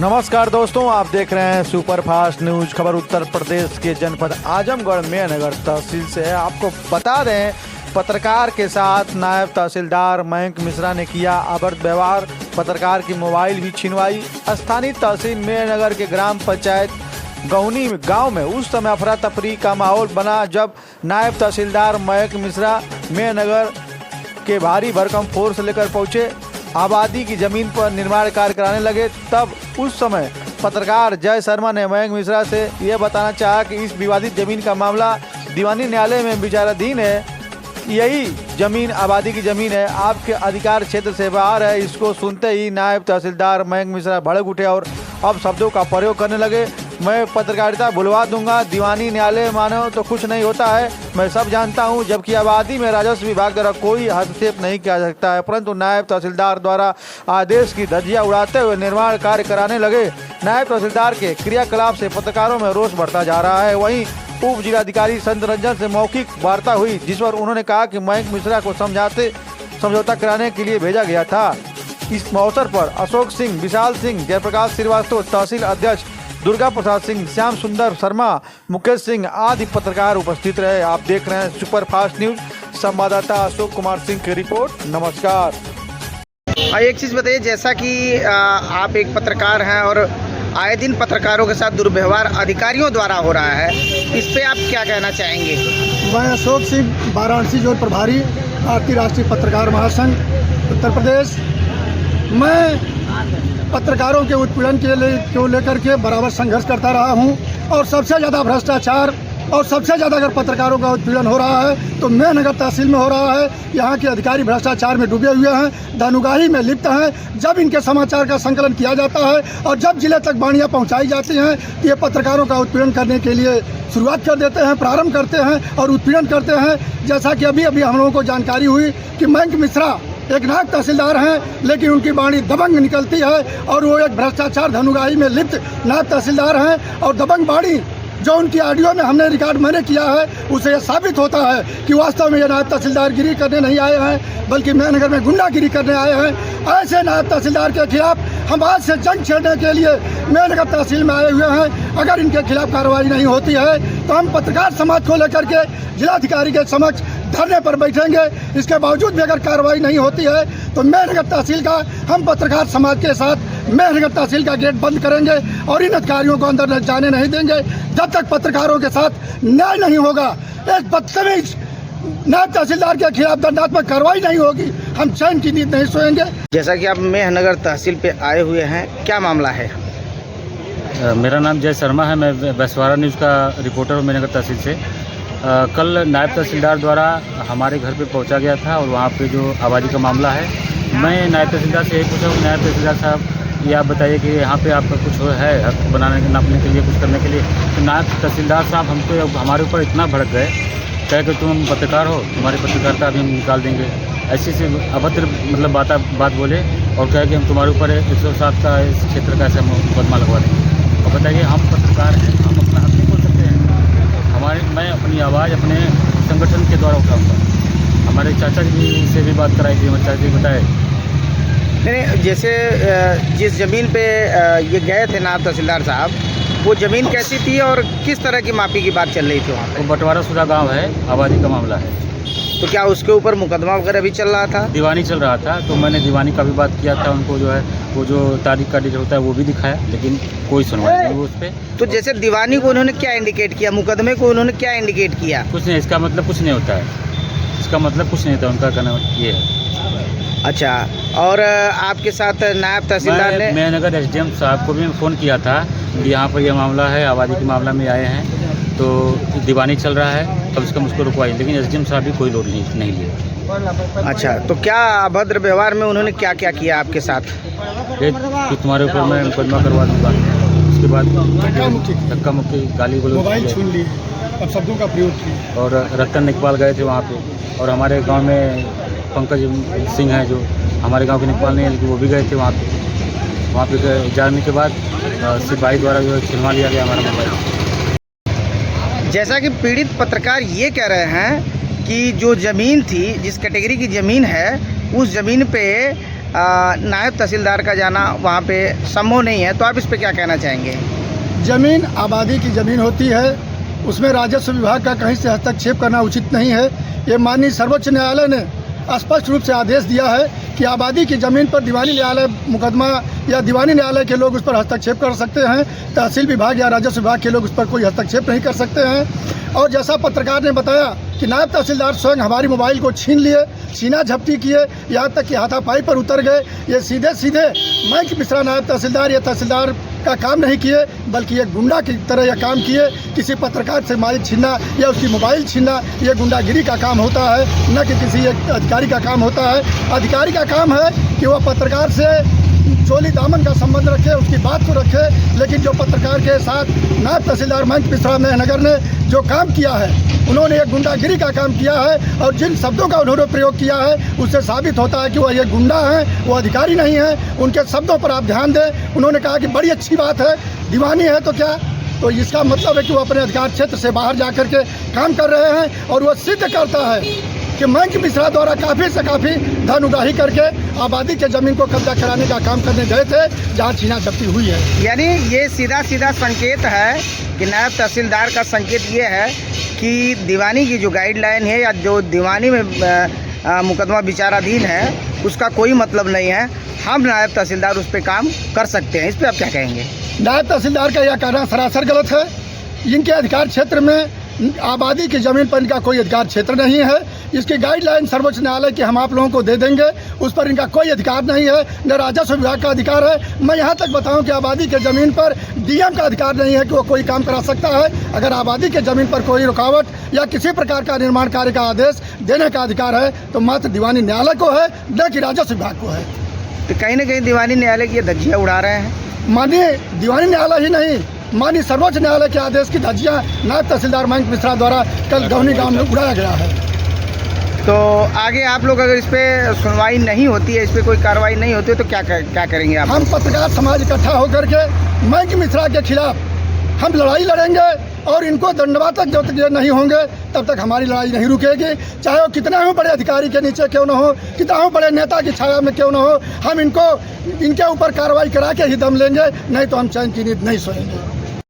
नमस्कार दोस्तों, आप देख रहे हैं सुपर फास्ट न्यूज। खबर उत्तर प्रदेश के जनपद आजमगढ़ में नगर तहसील से है। आपको बता दें, पत्रकार के साथ नायब तहसीलदार मयंक मिश्रा ने किया अभद्र व्यवहार। पत्रकार की मोबाइल भी छिनवाई। स्थानीय तहसील मेहनगर के ग्राम पंचायत गौनी गांव में उस समय अफरा तफरी का माहौल बना जब नायब तहसीलदार मयंक मिश्रा मेहनगर के भारी भरकम फोर्स लेकर पहुंचे। आबादी की जमीन पर निर्माण कार्य कराने लगे। तब उस समय पत्रकार जय शर्मा ने मयंक मिश्रा से यह बताना चाहा कि इस विवादित जमीन का मामला दीवानी न्यायालय में विचाराधीन है। यही जमीन आबादी की जमीन है, आपके अधिकार क्षेत्र से बाहर है। इसको सुनते ही नायब तहसीलदार मयंक मिश्रा भड़क उठे और अब शब्दों का प्रयोग करने लगे। मैं पत्रकारिता बुलवा दूंगा, दीवानी न्यायालय मानो तो कुछ नहीं होता है, मैं सब जानता हूं। जबकि आबादी में राजस्व विभाग द्वारा कोई हस्तक्षेप नहीं किया जा सकता है, परंतु नायब तहसीलदार द्वारा आदेश की धज्जियां उड़ाते हुए निर्माण कार्य कराने लगे। नायब तहसीलदार के क्रियाकलाप से पत्रकारों में रोष बढ़ता जा रहा है। वहीं उप जिलाधिकारी संत रंजन से मौखिक वार्ता हुई, जिस पर उन्होंने कहा कि मयंक मिश्रा को समझौता कराने के लिए भेजा गया था। इस अवसर पर अशोक सिंह, विशाल सिंह, जयप्रकाश श्रीवास्तव, तहसील अध्यक्ष दुर्गा प्रसाद सिंह, श्याम सुंदर शर्मा, मुकेश सिंह आदि पत्रकार उपस्थित रहे। आप देख रहे हैं सुपर फास्ट न्यूज। संवाददाता अशोक कुमार सिंह की रिपोर्ट। नमस्कार। एक चीज़ बताइए, जैसा कि आप एक पत्रकार हैं और आए दिन पत्रकारों के साथ दुर्व्यवहार अधिकारियों द्वारा हो रहा है, इस पे आप क्या कहना चाहेंगे? मैं अशोक सिंह, वाराणसी जोन प्रभारी, भारतीय राष्ट्रीय पत्रकार महासंघ उत्तर प्रदेश। मैं पत्रकारों के उत्पीड़न को लेकर के बराबर संघर्ष करता रहा हूं और सबसे ज़्यादा भ्रष्टाचार और सबसे ज़्यादा अगर पत्रकारों का उत्पीड़न हो रहा है तो मेहनगर तहसील में हो रहा है। यहाँ के अधिकारी भ्रष्टाचार में डूबे हुए हैं, धनुगाही में लिप्त हैं। जब इनके समाचार का संकलन किया जाता है और जब जिले तक वाणियाँ पहुँचाई जाती हैं तो ये पत्रकारों का उत्पीड़न करने के लिए शुरुआत कर देते हैं, प्रारंभ करते हैं और उत्पीड़न करते हैं। जैसा कि अभी हम लोगों को जानकारी हुई कि मयंक मिश्रा एक नायब तहसीलदार हैं, लेकिन उनकी वाणी दबंग निकलती है और वो एक भ्रष्टाचार धनुगाही में लिप्त नायब तहसीलदार हैं। और दबंग वाणी जो उनकी ऑडियो में हमने रिकॉर्ड मैंने किया है, उसे यह साबित होता है कि वास्तव में ये नायब तहसीलदार गिरी करने नहीं आए हैं, बल्कि मेहनगर में गुंडागिरी करने आए हैं। ऐसे नायब तहसीलदार के खिलाफ हम आज से जंग छेड़ने के लिए मेहनगर तहसील में आए हुए हैं। अगर इनके खिलाफ कार्रवाई नहीं होती है तो हम पत्रकार समाज को लेकर के जिलाधिकारी के समक्ष धरने पर बैठेंगे। इसके बावजूद भी अगर कार्रवाई नहीं होती है तो मेहनगर तहसील का, हम पत्रकार समाज के साथ मेहनगर तहसील का गेट बंद करेंगे और इन अधिकारियों को अंदर जाने नहीं देंगे जब तक पत्रकारों के साथ न्याय नहीं होगा। एक बदतमीज नायब तहसीलदार के खिलाफ दंडात्मक कार्रवाई नहीं होगी, हम चैन की नींद नहीं सोएंगे। जैसा कि आप मेहनगर तहसील पे आए हुए हैं, क्या मामला है? मेरा नाम जय शर्मा है, मैं बसवाड़ा न्यूज़ का रिपोर्टर हूँ मेहनगर तहसील से। कल नायब तहसीलदार द्वारा हमारे घर पे पहुंचा गया था और वहाँ पे जो आबादी का मामला है, मैं नायब तहसीलदार से यही पूछा कि नायब तहसीलदार साहब, ये आप बताइए कि यहाँ पे आपका कुछ है हक बनाने नापने के लिए, कुछ करने के लिए। तो नायब तहसीलदार साहब हम तो हमारे ऊपर इतना भड़क गए, कहे कि तुम पत्रकार हो, तुम्हारी पत्रकारिता अभी हम निकाल देंगे। ऐसी से अभद्र मतलब बात बोले और कहे कि हम तुम्हारे ऊपर 107 का इस क्षेत्र का ऐसा मुकदमा लगवा देंगे। और बताइए, हम पत्रकार हैं, हम अपना हक नहीं बोल सकते हैं? मैं अपनी आवाज़ अपने संगठन के द्वारा उठाऊँगा। हमारे चाचा जी से भी बात कराई थी, हमारे चाचा जी बताए। नहीं, जैसे जिस ज़मीन पे ये गए थे नायब तहसीलदार साहब, वो ज़मीन कैसी थी और किस तरह की मापी की बात चल रही थी वहाँ पे? वो बंटवारा शुदा गाँव है, आबादी का मामला है। तो क्या उसके ऊपर मुकदमा वगैरह भी चल रहा था? दीवानी चल रहा था, तो मैंने दीवानी का भी बात किया था उनको, जो है वो जो तारीख का डेट होता है वो भी दिखाया, लेकिन कोई सुनवाई नहीं हुई उस पर। तो जैसे दीवानी को उन्होंने क्या इंडिकेट किया, मुकदमे को उन्होंने क्या इंडिकेट किया? कुछ नहीं, इसका मतलब कुछ नहीं होता है, इसका मतलब कुछ नहीं होता, उनका कहना ये है। अच्छा, और आपके साथ नायब तहसीलदार ने? मेहनगर एसडीएम साहब को भी फ़ोन किया था कि यहाँ पर यह मामला है, आबादी के मामला में आए हैं, तो दीवानी चल रहा है, अब इसका मुझको रुकवाइए, लेकिन एसडीएम साहब भी कोई लोड नहीं लिया। अच्छा, तो क्या अभद्र व्यवहार में उन्होंने क्या क्या किया आपके साथ? कि तुम्हारे ऊपर मैं मुकदमा करवा दूँगा, उसके बाद धक्का मुक्की, गाली गलौज, मोबाइल छीन ली, अब शब्दों का प्रयोग किया। और रतन इकबाल गए थे वहाँ पे, और हमारे गांव में पंकज सिंह हैं जो हमारे गांव के इकबाल नहीं है, लेकिन वो भी गए थे वहाँ पे जाने के बाद सिपाही द्वारा जो छिनवा लिया गया हमारा मोबाइल। जैसा कि पीड़ित पत्रकार ये कह रहे हैं कि जो ज़मीन थी, जिस कैटेगरी की ज़मीन है, उस ज़मीन पे नायब तहसीलदार का जाना वहाँ पे संभव नहीं है, तो आप इस पे क्या कहना चाहेंगे? जमीन आबादी की ज़मीन होती है, उसमें राजस्व विभाग का कहीं से हस्तक्षेप करना उचित नहीं है। ये माननीय सर्वोच्च न्यायालय ने स्पष्ट रूप से आदेश दिया है कि आबादी की ज़मीन पर दीवानी न्यायालय मुकदमा या दीवानी न्यायालय के लोग उस पर हस्तक्षेप कर सकते हैं, तहसील विभाग या राजस्व विभाग के लोग उस पर कोई हस्तक्षेप नहीं कर सकते हैं। और जैसा पत्रकार ने बताया कि नायब तहसीलदार स्वयं हमारी मोबाइल को छीन लिए, छीना झपटी किए, यहाँ तक कि हाथापाई पर उतर गए। ये सीधे सीधे मयंक मिश्रा नायब तहसीलदार या तहसीलदार का काम नहीं किए, बल्कि एक गुंडा की तरह यह काम किए। किसी पत्रकार से माइक छीनना या उसकी मोबाइल छीनना ये गुंडागिरी का काम होता है, न कि किसी एक अधिकारी का काम होता है। अधिकारी का काम है कि वह पत्रकार से चोली दामन का संबंध रखे, उसकी बात को रखे। लेकिन जो पत्रकार के साथ नायब तहसीलदार मयंक मिश्रा मेहनगर ने जो काम किया है, उन्होंने एक गुंडागिरी का काम किया है। और जिन शब्दों का उन्होंने प्रयोग किया है उससे साबित होता है कि वह ये गुंडा हैं, वो अधिकारी नहीं हैं। उनके शब्दों पर आप ध्यान दें। उन्होंने कहा कि बड़ी अच्छी बात है, दीवानी है तो क्या, तो इसका मतलब है कि वो अपने अधिकार क्षेत्र से बाहर जा कर के काम कर रहे हैं। और वह सिद्ध करता है कि मयंक मिश्रा द्वारा काफ़ी से काफ़ी धन उगाही करके आबादी के ज़मीन को कब्जा कराने का काम करने गए थे, जहाँ छीना झपटी हुई है। यानी ये सीधा सीधा संकेत है कि नायब तहसीलदार का संकेत ये है कि दीवानी की जो गाइडलाइन है या जो दीवानी में मुकदमा विचाराधीन है उसका कोई मतलब नहीं है। हम नायब तहसीलदार उस पर काम कर सकते हैं। इस पर आप क्या कहेंगे? नायब तहसीलदार का यह कहना सरासर गलत है। इनके अधिकार क्षेत्र में आबादी की ज़मीन पर इनका कोई अधिकार क्षेत्र नहीं है। इसकी गाइडलाइन सर्वोच्च न्यायालय की हम आप लोगों को दे देंगे, उस पर इनका कोई अधिकार नहीं है, न राजस्व विभाग का अधिकार है। मैं यहाँ तक बताऊँ कि आबादी के ज़मीन पर डीएम का अधिकार नहीं है कि वो कोई काम करा सकता है। अगर आबादी के ज़मीन पर कोई रुकावट या किसी प्रकार का निर्माण कार्य का आदेश देने का अधिकार है तो मात्र दीवानी न्यायालय को है, न कि राजस्व विभाग को है। तो कहीं ना कहीं दीवानी न्यायालय की धज्जियाँ उड़ा रहे हैं। माननीय दीवानी न्यायालय ही नहीं, माननीय सर्वोच्च न्यायालय के आदेश की धज्जियां नायब तहसीलदार मयंक मिश्रा द्वारा कल गवनी गांव में उड़ाया गया है। तो आगे आप लोग अगर इस पे सुनवाई नहीं होती है, इस पे कोई कार्रवाई नहीं होती है तो क्या करेंगे आप? हम पत्रकार समाज इकट्ठा होकर के मयंक मिश्रा के खिलाफ हम लड़ाई लड़ेंगे और इनको दंडवा तक जब तक ये नहीं होंगे तब तक हमारी लड़ाई नहीं रुकेगी। चाहे वो कितना ही बड़े अधिकारी के नीचे क्यों न हो, कितना ही बड़े नेता की छाया में क्यों न हो, हम इनके ऊपर कार्रवाई करा के ही दम लेंगे, नहीं तो हम चैन की नींद नहीं सोएंगे।